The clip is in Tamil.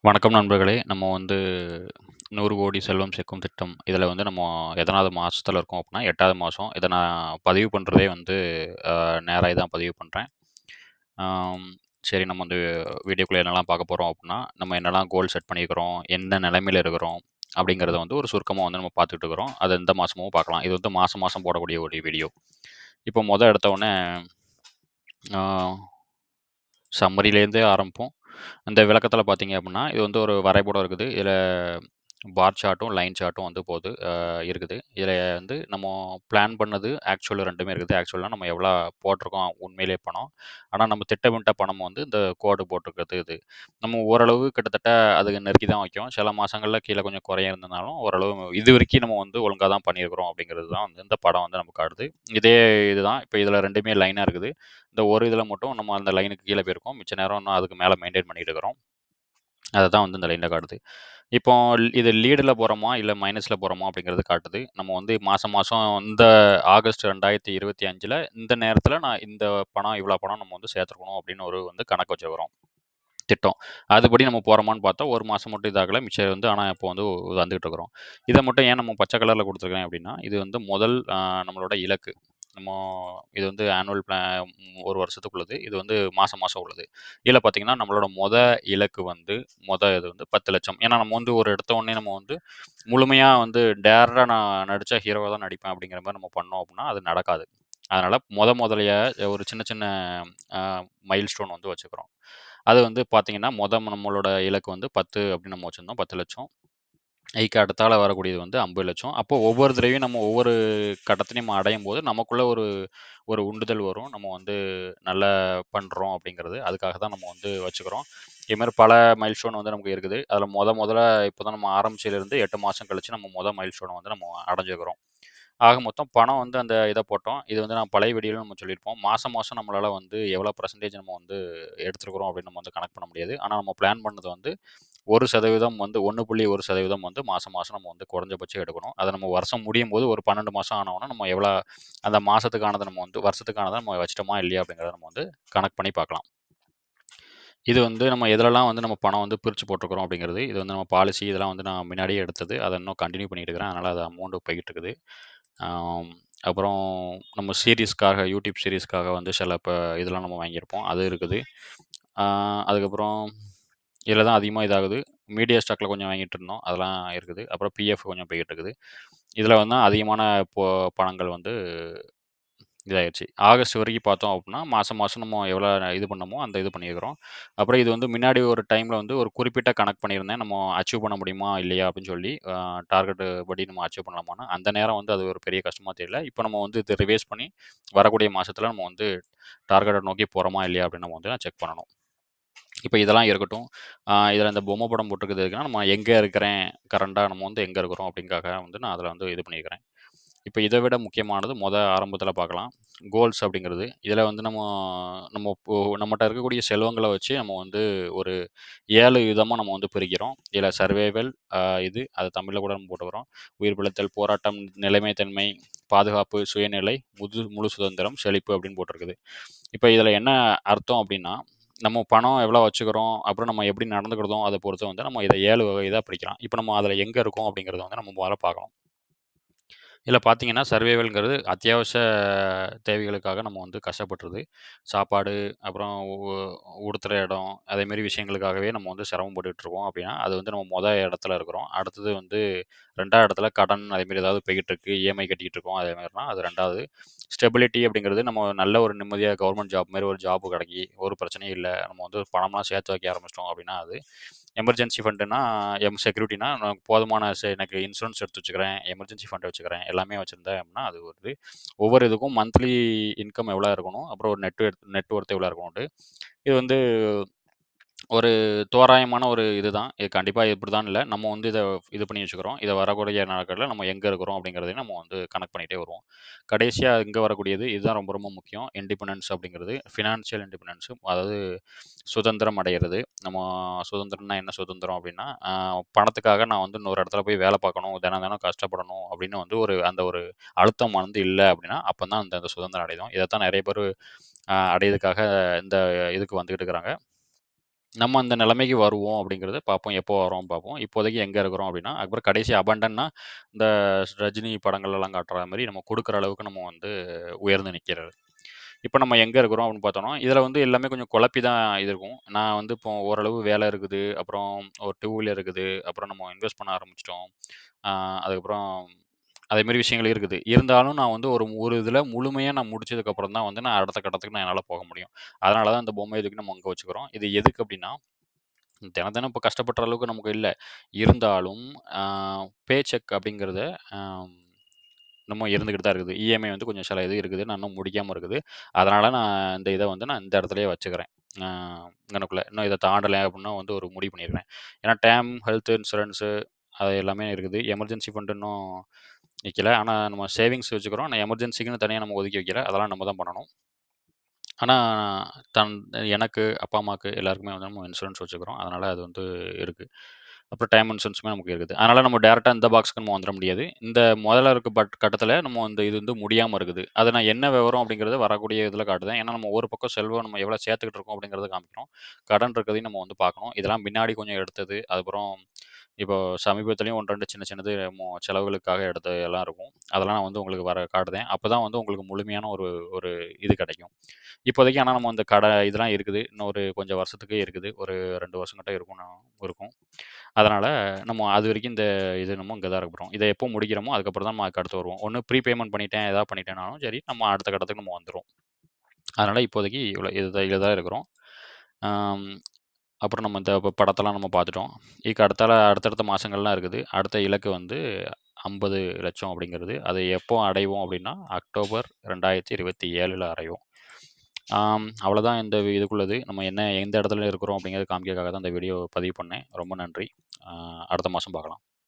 வணக்கம் நண்பர்களே! நம்ம வந்து 100 கோடி செல்வம் சேர்க்கும் திட்டம். இதில வந்து நம்ம எத்தனாவது மாசத்துல இருக்கோம் அப்டின்னா, 8வது மாசம். இத நான் பதிவு பண்றதே வந்து நேராய் தான் பதிவு பண்றேன். ஆம் சரி நம்ம வந்து வீடியோக்குள்ள என்னலாம் பார்க்க போறோம் அப்டின்னா, நம்ம என்னலாம் கோல் செட் பண்ணியிருக்கிறோம், எந்த நிலைமையில இருக்கிறோம் அப்டிங்கிறத வந்து ஒரு சுருக்கமா வந்து நம்ம பார்த்துட்டு இருக்கிறோம். அத இந்த மாசமும் பார்க்கலாம். இது வந்து மாசம் மாசம் போடக்கூடிய ஒரு வீடியோ. இப்போ எடுத்த உடனே ஆ சம்மரிலேருந்தே ஆரம்பிப்போம். இந்த விளக்கத்தில பார்த்தீங்க அப்டின்னா, இது வந்து ஒரு வரைபடம் இருக்குது. இதில பார் சார்ட்டும், லைன் சார்ட்டும் வந்து இருக்குது. இதில வந்து நம்ம பிளான் பண்ணது, ஆக்சுவல் 2மே இருக்குது. ஆக்சுவல்னா நம்ம எவ்வளோ போட்டிருக்கோம் உண்மையிலேயே பணம். ஆனா நம்ம திட்டமிட்ட பணம் வந்து இந்த கோடு போட்டிருக்கிறது இது. நம்ம ஓரளவு கிட்டத்தட்ட அதுக்கு நெருக்கி தான் வைக்கும். சில மாசங்கள்ல கீழ கொஞ்சம் குறைய இருந்ததுனாலும், ஓரளவு இதுவரைக்கும் நம்ம வந்து ஒழுங்கா தான் பண்ணியிருக்கிறோம் அப்படிங்கிறது தான் வந்து இந்த படம் வந்து நமக்கு காட்டுது. இதே இதுதான் இப்ப இதில 2மே லைனா இருக்குது. இந்த ஒரு இதில மட்டும் நம்ம அந்த லைனுக்கு கீழ போயிருக்கோம். மிச்ச நேரம் இன்னும் அதுக்கு மேல மெயின்டெயின் பண்ணிட்டு இருக்கிறோம். அததான் வந்து இந்த லைன்ல காட்டுது. இப்போ இது லீடுல போறோமா, இல்ல மைனஸ்ல போறோமா அப்படிங்கிறது காட்டுது. நம்ம வந்து மாசம் மாசம் இந்த ஆகஸ்ட் 2025ல இந்த நேரத்தில நான் இந்த பணம், இவ்வளோ பணம் நம்ம வந்து சேர்த்துருக்கணும் அப்படின்னு ஒரு வந்து கணக்கு வச்சிருக்கிறோம். திட்டம். அதுபடி நம்ம போறோமான்னு பார்த்தா, 1 மாசம் மட்டும் இதாகல. மிச்சம் வந்து ஆனா இப்போ வந்து வந்துகிட்டு இருக்கிறோம். இத மட்டும் ஏன் நம்ம பச்சை கலர்ல குடுத்துருக்கேன் அப்படின்னா, இது வந்து முதல் நம்மளோட இலக்கு. நம்ம இது வந்து ஆனுவல் 1 வருஷத்துக்குள்ளது. இது வந்து மாசம் மாசம் உள்ளது. இதுல பார்த்தீங்கன்னா, நம்மளோட இலக்கு வந்து இது வந்து 10,00,000. ஏன்னா நம்ம வந்து ஒரு எடுத்த உடனே நம்ம வந்து முழுமையா வந்து டேரக்ட்டா நான் நடிச்சா ஹீரோவா தான் நடிப்பேன் அப்படிங்கிற மாரி நம்ம பண்ணோம் அப்படின்னா, அது நடக்காது. அதனால முதல்லயே ஒரு சின்ன சின்ன அ மைல்ஸ்டோன் வந்து வச்சுக்கிறோம். அது வந்து பார்த்தீங்கன்னா, நம்மளோட இலக்கு வந்து 10 அப்படின்னு நம்ம வச்சிருந்தோம். 10,00,000. அதுக்கு அடுத்தால வரக்கூடியது வந்து 50,00,000. அப்போ ஒவ்வொரு தடவையும் நம்ம ஒவ்வொரு கட்டத்திலயும் நம்ம அடையும்போது, நமக்குள்ள ஒரு ஒரு உண்டுதல் வரும். நம்ம வந்து நல்லா பண்றோம் அப்படிங்கிறது. அதுக்காக தான் நம்ம வந்து வச்சுக்கிறோம். இது மாரி பல மைல்ஸ்டோன் வந்து நமக்கு இருக்குது. அதில மொதல்ல இப்ப தான் நம்ம ஆரம்பிச்சதிலிருந்து 8 மாசம் கழிச்சு நம்ம மைல்ஸ்டோன வந்து நம்ம அடைஞ்சுக்கிறோம். ஆக மொத்தம் பணம் வந்து அந்த இத போட்டோம். இது வந்து நான் பழைய வீடியோல நம்ம சொல்லியிருப்போம். மாசம் மாசம் நம்மளால வந்து எவ்வளோ பெர்சன்டேஜ் நம்ம வந்து எடுத்துருக்கிறோம் அப்படின்னு நம்ம வந்து கணக்கு பண்ண முடியாது. ஆனா நம்ம பிளான் பண்ணது வந்து 1% வந்து 1.1% வந்து மாசம் மாசம் நம்ம வந்து குறைஞ்சபட்சம் எடுக்கணும். அத நம்ம வருஷம் முடியும்போது ஒரு 12 மாசம் ஆனவுனே நம்ம அந்த மாசத்துக்கானத நம்ம வந்து வருஷத்துக்கானத நம்ம வச்சுட்டோமா இல்லையா அப்படிங்கிறத நம்ம வந்து கணக்கு பண்ணி பார்க்கலாம். இது வந்து நம்ம எதுலலாம் வந்து நம்ம பணம் வந்து பிரிச்சு போட்டுருக்கிறோம் அப்படிங்கிறது. இது வந்து நம்ம பாலிசி இதெல்லாம் வந்து நான் முன்னாடியே எடுத்தது. அத இன்னும் கன்டின்யூ பண்ணிட்டு இருக்கிறேன். அதனால அது அமௌண்ட் போய்க்கிட்டு இருக்குது. ஆம், அப்புறம் நம்ம சீரிஸ்க்காக யூடியூப் சீரிஸ்க்காக வந்து சில இதெல்லாம் நம்ம வாங்கியிருப்போம். அது இருக்குது. ஆ அதுக்கப்புறம் இதில தான் அதிகமா இதாகுது. மீடியா ஸ்டாக்ல கொஞ்சம் வாங்கிட்டு இருந்தோம். அதெல்லாம் இருக்குது. அப்புறம் பிஎஃப் கொஞ்சம் போய்க்கிட்டு இருக்குது. இதில வந்து அதிகமான பொ பணங்கள் வந்து இதாயிருச்சு. ஆகஸ்ட் வரைக்கும் பார்த்தோம் அப்புட்ன்னா, மாசம் மாசம் நம்ம எவ்வளோ இது பண்ணோமோ, அந்த இது பண்ணியிருக்கிறோம். அப்புறம் இது வந்து முன்னாடி ஒரு டைம்ல வந்து ஒரு குறிப்பிட்ட கணக்கு பண்ணியிருந்தேன். நம்ம அச்சீவ் பண்ண முடியுமா? இல்லையா? அப்படின்னு சொல்லி டார்கெட் படி நம்ம அச்சீவ் பண்ணலாமான்னு. அந்த நேரம் வந்து அது ஒரு பெரிய கஷ்டமா தெரியல. இப்ப நம்ம வந்து இத ரிவைஸ் பண்ணி வரக்கூடிய மாசத்துல நம்ம வந்து டார்கெட்ட நோக்கி போறோமா? இல்லையா? அப்படின்னு நம்ம வந்து செக் பண்ணணும். இப்ப இதெல்லாம் இருக்கட்டும். இதில இந்த பொம்மை படம் போட்டிருக்கிறது எதுக்குன்னா, நம்ம எங்க இருக்கிறேன், கரண்ட்டா நம்ம வந்து எங்க இருக்கிறோம் அப்படிங்காக வந்து நான் அதில வந்து இது பண்ணியிருக்கிறேன். இப்ப இத விட முக்கியமானது ஆரம்பத்தில பார்க்கலாம். கோல்ஸ் அப்படிங்கிறது. இதில வந்து நம்ம இப்போ நம்மட்ட இருக்கக்கூடிய செல்வங்கள வச்சு நம்ம வந்து ஒரு 7 விதமா நம்ம வந்து பிரிக்கிறோம். இதில சர்வைவல் இது அது தமிழ்ல கூட நம்ம போட்டுக்கிறோம். உயிர் பிழைத்தல், போராட்டம், நிலைமைத்தன்மை, பாதுகாப்பு, சுயநிலை, முழு சுதந்திரம், செழிப்பு அப்படின்னு போட்டிருக்குது. இப்ப இதில என்ன அர்த்தம் அப்படின்னா, நம்ம பணம் எவ்வளோ வச்சுக்கிறோம், அப்புறம் நம்ம எப்படி நடந்துக்கிறோம் அத பொறுத்து வந்து நம்ம இத 7 இதா பிரிக்கலாம். இப்ப நம்ம அதில எங்க இருக்கோம் அப்படிங்கிறத வந்து நம்ம முதல்ல பார்க்கணும். இதில பார்த்தீங்கன்னா, சர்வைவல்ங்கிறது அத்தியாவசிய தேவைகளுக்காக நம்ம வந்து கஷ்டப்படுறது. சாப்பாடு, அப்புறம் உடுத்துற இடம், அதேமாரி விஷயங்களுக்காகவே நம்ம வந்து சிரமப்பட்டுட்டு இருக்கோம் அப்படின்னா, அது வந்து நம்ம இடத்துல இருக்கிறோம். அடுத்தது வந்து 2வது இடத்துல கடன் அதேமாரி ஏதாவது போய்க்கிட்டு இருக்கு, இஎம்ஐ கட்டிக்கிட்டு இருக்கோம். அதே மாரினா அது 2வது. ஸ்டெபிலிட்டி அப்படிங்கிறது நம்ம நல்ல ஒரு நிம்மதியா கவர்மெண்ட் ஜாப் மாரி ஒரு ஜாப் கிடைக்கி, ஒரு பிரச்சனையும் இல்ல. நம்ம வந்து பணம்லாம் சேர்த்து வைக்க ஆரம்பிச்சிட்டோம் அப்படின்னா அது. எமர்ஜென்சி ஃபண்டுன்னா, செக்யூரிட்டினா எனக்கு போதுமான எனக்கு இன்சூரன்ஸ் எடுத்து வச்சுக்கிறேன், எமர்ஜென்சி ஃபண்ட் வச்சுக்கிறேன், எல்லாமே வச்சிருந்தேன் அப்படின்னா, அது வருது. ஒவ்வொரு இதுக்கும் மந்த்லி இன்கம் எவ்வளோ இருக்கணும், அப்புறம் ஒரு நெட் ஒர்த் எவ்வளோ இருக்கணுன்ட்டு. இது வந்து ஒரு தோராயமான ஒரு இதுதான். இது கண்டிப்பா இப்படிதான் இல்ல. நம்ம வந்து இது பண்ணி வச்சுக்கிறோம். இத வரக்கூடிய நாட்கள்ல நம்ம எங்க இருக்கிறோம் அப்படிங்கிறதையும் நம்ம வந்து கணக்கு பண்ணிட்டே வருவோம். கடைசியா இங்க வரக்கூடியது, இதுதான் ரொம்ப ரொம்ப முக்கியம். இண்டிபெண்டன்ஸ் அப்படிங்கிறது. ஃபினான்ஷியல் இண்டிபெண்டன்ஸ் அதாவது சுதந்திரம் அடையிறது. நம்ம சுதந்திரம்னா என்ன சுதந்திரம் அப்படின்னா, பணத்துக்காக நான் வந்து இன்னொரு இடத்துல போய் வேலை பார்க்கணும், தினம் தினம் கஷ்டப்படணும் அப்படின்னு வந்து அந்த ஒரு அழுத்தம் வந்து இல்ல அப்படின்னா, அப்பதான் அந்த சுதந்திரம் அடையும். இதத்தான் நெறைய பேரு அடையறதுக்காக இந்த இதுக்கு வந்துகிட்டு இருக்கிறாங்க. நம்ம அந்த நிலைமைக்கு வருவோம் அப்படிங்கிறத பார்ப்போம். எப்போ வரோம் பார்ப்போம். இப்போதைக்கு எங்க இருக்கிறோம் அப்படின்னா, அதுக்கப்புறம் கடைசி அபண்டன்னா, இந்த ரஜினி படங்கள்லலாம் காட்டுற மாரி நம்ம குடுக்குற அளவுக்கு நம்ம வந்து உயர்ந்து நிக்கிறது. இப்ப நம்ம எங்க இருக்கிறோம் அப்படின்னு பார்த்தோம்னா, இதில வந்து எல்லாமே கொஞ்சம் குழப்பி தான் இது இருக்கும். நான் வந்து இப்போ ஓரளவு வேலை இருக்குது. அப்புறம் ஒரு டூ வீலர் இருக்குது. அப்புறம் நம்ம இன்வெஸ்ட் பண்ண ஆரம்பிச்சுட்டோம். ஆ அதுக்கப்புறம் அதேமாரி விஷயங்கள் இருக்குது. இருந்தாலும் நான் வந்து ஒரு இதில முழுமையா நான் முடிச்சதுக்கப்புறம் தான் வந்து நான் அடுத்த கட்டத்துக்கு என்னால போக முடியும். அதனால தான் இந்த பொம்மைய தூக்கி நம்ம அங்க வச்சுக்கிறோம். இது எதுக்கு அப்படின்னா, தினம் தினம் இப்ப கஷ்டப்படுற அளவுக்கு நமக்கு இல்ல. இருந்தாலும் ஆ பே செக் அப்படிங்கிறத அம் இன்னமும் இருந்துகிட்டு தான் இருக்குது. இஎம்ஐ வந்து கொஞ்சம் சில இது இருக்குது. நான் இன்னும் முடிக்காம இருக்குது. அதனால நான் இந்த இத வந்து நான் இந்த இடத்துலயே வச்சுக்கிறேன். ஆ இங்கனக்குள்ள. இன்னும் இத தாண்டல அப்டின்னா வந்து ஒரு முடிவு பண்ணிருவேன். ஏன்னா டேர்ம், ஹெல்த் இன்சூரன்ஸு அது எல்லாமே இருக்குது. எமர்ஜென்சி ஃபண்ட் இன்னும் வைக்கல. ஆனா நம்ம சேவிங்ஸ் வச்சுக்கிறோம். ஆனா எமர்ஜென்சிக்குன்னு தனியா நம்ம ஒதுக்கி வைக்கல. அதெல்லாம் நம்ம தான் பண்ணணும். ஆனா தன் எனக்கு, அப்பா, அம்மாக்கு எல்லாருக்குமே வந்து நம்ம இன்சூரன்ஸ் வச்சுக்கிறோம். அதனால அது வந்து இருக்கு. அப்புறம் டேர்ம் இன்சூரன்ஸுமே நமக்கு இருக்குது. அதனால நம்ம டைரக்ட்டா இந்த பாக்ஸ்க்கு நம்ம வந்துர முடியாது. இந்த முதல்ல இருக்க கட்டத்தில நம்ம இந்த இது வந்து முடியாம இருக்குது. அது நான் என்ன விவரம் அப்படிங்கிறத வரக்கூடிய இதில காட்டுதேன். ஏன்னா நம்ம ஒரு பக்கம் செல்வம் நம்ம எவ்வளோ சேர்த்துக்கிட்டு இருக்கோம் அப்படிங்கிறத காமிக்கிறோம். கடன் இருக்கிறதையும் நம்ம வந்து பார்க்கணும். இதெல்லாம் பின்னாடி கொஞ்சம் எடுத்தது. அதுக்கப்புறம் இப்போ சமீபத்திலயும் 1, 2 சின்ன சின்னது செலவுகளுக்காக எடுத்தது எல்லாம் இருக்கும். அதெல்லாம் நான் வந்து உங்களுக்கு காட்டுதேன். அப்பதான் வந்து உங்களுக்கு முழுமையான ஒரு ஒரு இது கிடைக்கும். இப்போதைக்கு ஆனா நம்ம அந்த இதெல்லாம் இருக்குது. இன்னும் ஒரு கொஞ்சம் வருஷத்துக்கு இருக்குது. ஒரு 2 வருஷம் கிட்ட இருக்கும். அதனால நம்ம அதுவரைக்கும் இந்த இது நம்ம இங்க தான் இருக்க போறோம். இத எப்போ முடிக்கிறோமோ, அதுக்கப்புறம் தான் நம்ம அதுக்கு அடுத்து வருவோம். ஒண்ணு ப்ரீ பேமெண்ட் பண்ணிட்டேன், ஏதாவது பண்ணிட்டேன்னாலும் சரி, நம்ம அடுத்த கட்டத்துக்கு நம்ம வந்துருவோம். அதனால இப்போதைக்கு இதுல தான் இருக்கிறோம். ஆம், அப்புறம் நம்ம இந்த படத்தெல்லாம் நம்ம பார்த்துட்டோம். இதுக்கு அடுத்தடுத்த மாசங்கள்லாம் இருக்குது. அடுத்த இலக்கு வந்து 50,00,000 அப்படிங்கிறது. அதை எப்போ அடைவோம் அப்படின்னா, அக்டோபர் 2027ல அடைவோம். அவ்வளோதான் இந்த இதுக்குள்ளது. நம்ம எந்த இடத்துல இருக்கிறோம் அப்படிங்கிறத காமிக்கிறதுக்காக தான் இந்த வீடியோ பதிவு பண்ணேன். ரொம்ப நன்றி. அ அடுத்த மாசம் பார்க்கலாம்.